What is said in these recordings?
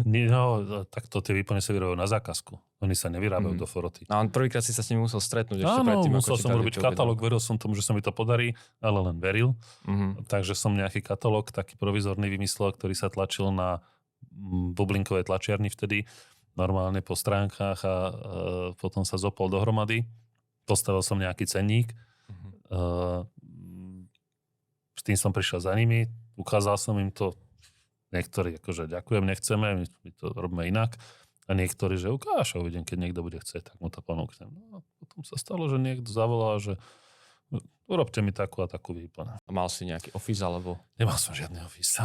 No, takto tie výplne sa vyrábajú na zákazku. Oni sa nevyrábajú do foroty. No, prvýkrát si sa s ním musel stretnúť ešte Áno, predtým, musel ako som robiť katalóg, veril som tomu, že sa mi to podarí, ale len veril. Takže som nejaký katalóg, taký provizorný vymyslel, ktorý sa tlačil na bublinkovej tlačiarni vtedy, normálne po stránkach a potom sa zopol dohromady. Postavil som nejaký cenník. S tým som prišiel za nimi, ukázal som im to. Niektorí akože ďakujem, nechceme, my to robíme inak. A niektorí, že ukáž, uvidím, keď niekto bude chcieť, tak mu to ponúknem. No a potom sa stalo, že niekto zavolal, že urobte mi takú a takú výplň. A mal si nejaký office, alebo? Nemal som žiadny office.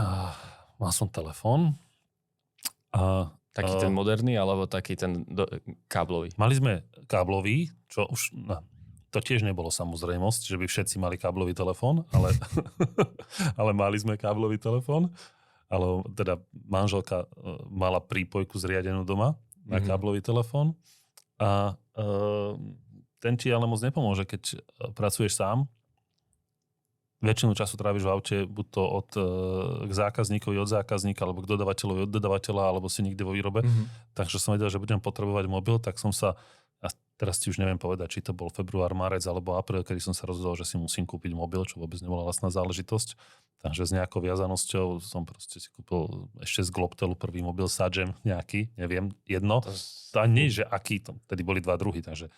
Mal som telefón. Taký ten moderný, alebo taký ten káblový? Mali sme káblový, čo už... No, to tiež nebolo samozrejmosť, že by všetci mali káblový telefón, ale mali sme káblový telefón. Ale teda manželka mala prípojku zriadenú doma na káblový telefón a ten ti ale moc nepomôže, keď pracuješ sám. Väčšinu času tráviš v aute buď to k zákazníkovi od zákazníka, alebo k dodavateľovi od dodavateľa, alebo si nikde vo výrobe. Takže som vedel, že budem potrebovať mobil, tak som sa, a teraz ti už neviem povedať, či to bol február, marec alebo apríl, kedy som sa rozhodol, že si musím kúpiť mobil, čo vôbec nebola vlastná záležitosť. Takže s nejakou viazanosťou som proste si kúpil ešte z Globtelu prvý mobil Sagem nejaký, neviem, jedno. To nie, že aký, tedy boli dva druhy, takže